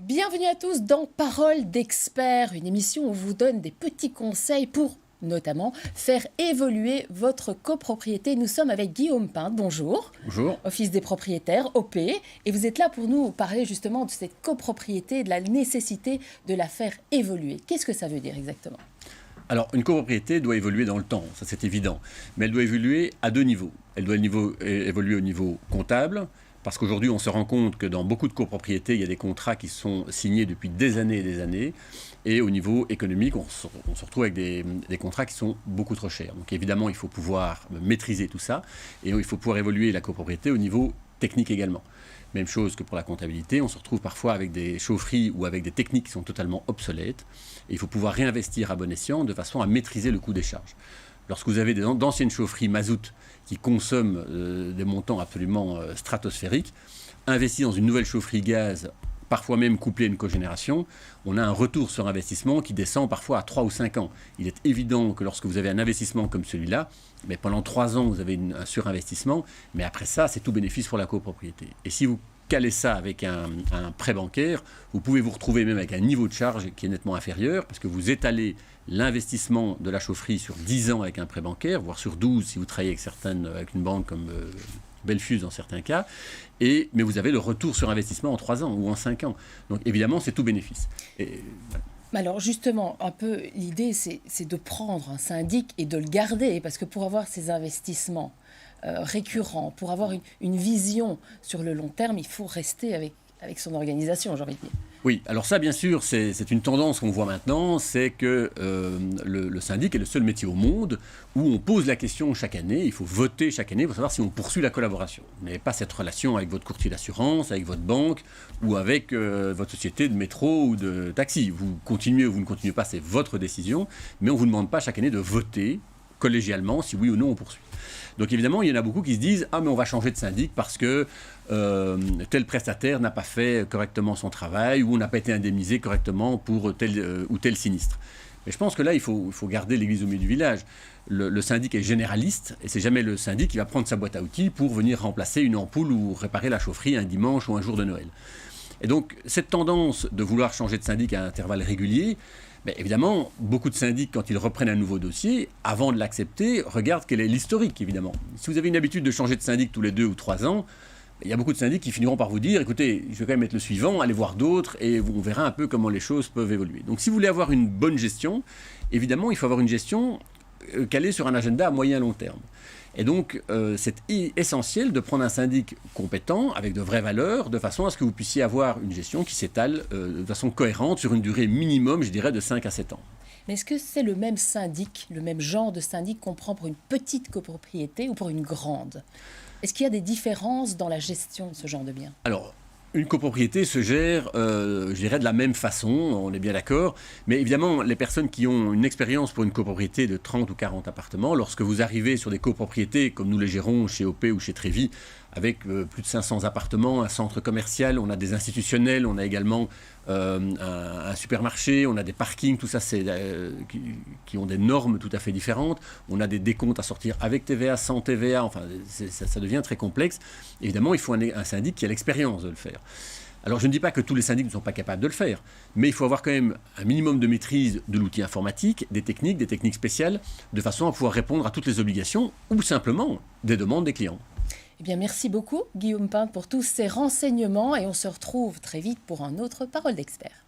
Bienvenue à tous dans Parole d'experts, une émission où on vous donne des petits conseils pour notamment faire évoluer votre copropriété. Nous sommes avec Guillaume Pinte, bonjour. Bonjour. Office des propriétaires, OP, et vous êtes là pour nous parler justement de cette copropriété, de la nécessité de la faire évoluer. Qu'est-ce que ça veut dire exactement ? Alors, une copropriété doit évoluer dans le temps, ça c'est évident, mais elle doit évoluer à deux niveaux. Elle doit évoluer au niveau comptable, parce qu'aujourd'hui on se rend compte que dans beaucoup de copropriétés, il y a des contrats qui sont signés depuis des années, et au niveau économique, on se retrouve avec des contrats qui sont beaucoup trop chers. Donc évidemment, il faut pouvoir maîtriser tout ça, et il faut pouvoir évoluer la copropriété au niveau technique également. Même chose que pour la comptabilité, on se retrouve parfois avec des chaufferies ou avec des techniques qui sont totalement obsolètes. Et il faut pouvoir réinvestir à bon escient de façon à maîtriser le coût des charges. Lorsque vous avez d'anciennes chaufferies mazout qui consomment des montants absolument stratosphériques, investir dans une nouvelle chaufferie gaz, parfois même couplée à une cogénération, on a un retour sur investissement qui descend parfois à 3 ou 5 ans. Il est évident que lorsque vous avez un investissement comme celui-là, mais pendant 3 ans, vous avez un surinvestissement, mais après ça, c'est tout bénéfice pour la copropriété. Et si vous calez ça avec un prêt bancaire, vous pouvez vous retrouver même avec un niveau de charge qui est nettement inférieur, parce que vous étalez l'investissement de la chaufferie sur 10 ans avec un prêt bancaire, voire sur 12 si vous travaillez avec une banque comme Belfius dans certains cas, mais vous avez le retour sur investissement en 3 ans ou en 5 ans. Donc évidemment, c'est tout bénéfice. Voilà. Alors justement, un peu l'idée, c'est de prendre un syndic et de le garder, parce que pour avoir ces investissements récurrents, pour avoir une vision sur le long terme, il faut rester avec son organisation, j'ai envie de dire. Oui, alors ça, bien sûr, c'est une tendance qu'on voit maintenant, c'est que le syndic est le seul métier au monde où on pose la question chaque année, il faut voter chaque année pour savoir si on poursuit la collaboration. Vous n'avez pas cette relation avec votre courtier d'assurance, avec votre banque ou avec votre société de métro ou de taxi. Vous continuez ou vous ne continuez pas, c'est votre décision, mais on ne vous demande pas chaque année de voter collégialement si oui ou non on poursuit. Donc évidemment, il y en a beaucoup qui se disent « Ah, mais on va changer de syndic parce que tel prestataire n'a pas fait correctement son travail ou n'a pas été indemnisé correctement pour tel ou tel sinistre. » Mais je pense que là, il faut garder l'église au milieu du village. Le syndic est généraliste et c'est jamais le syndic qui va prendre sa boîte à outils pour venir remplacer une ampoule ou réparer la chaufferie un dimanche ou un jour de Noël. Et donc, cette tendance de vouloir changer de syndic à intervalles réguliers, mais évidemment, beaucoup de syndics, quand ils reprennent un nouveau dossier, avant de l'accepter, regardent quel est l'historique, évidemment. Si vous avez une habitude de changer de syndic tous les 2 ou 3 ans, il y a beaucoup de syndics qui finiront par vous dire « Écoutez, je vais quand même mettre le suivant, allez voir d'autres, et on verra un peu comment les choses peuvent évoluer. » Donc si vous voulez avoir une bonne gestion, évidemment, il faut avoir une gestion calée sur un agenda à moyen long terme. Et donc, c'est essentiel de prendre un syndic compétent, avec de vraies valeurs, de façon à ce que vous puissiez avoir une gestion qui s'étale de façon cohérente sur une durée minimum, je dirais, de 5 à 7 ans. Mais est-ce que c'est le même syndic, le même genre de syndic qu'on prend pour une petite copropriété ou pour une grande ? Est-ce qu'il y a des différences dans la gestion de ce genre de biens ? Alors, une copropriété se gère, je dirais, de la même façon, on est bien d'accord. Mais évidemment, les personnes qui ont une expérience pour une copropriété de 30 ou 40 appartements, lorsque vous arrivez sur des copropriétés, comme nous les gérons chez OP ou chez Trévi, avec plus de 500 appartements, un centre commercial, on a des institutionnels, on a également un supermarché, on a des parkings, tout ça qui ont des normes tout à fait différentes. On a des décomptes à sortir avec TVA, sans TVA, enfin ça devient très complexe. Évidemment, il faut un syndic qui a l'expérience de le faire. Alors je ne dis pas que tous les syndics ne sont pas capables de le faire, mais il faut avoir quand même un minimum de maîtrise de l'outil informatique, des techniques spéciales, de façon à pouvoir répondre à toutes les obligations ou simplement des demandes des clients. Eh bien, merci beaucoup, Guillaume Pinte, pour tous ces renseignements et on se retrouve très vite pour un autre Parole d'expert.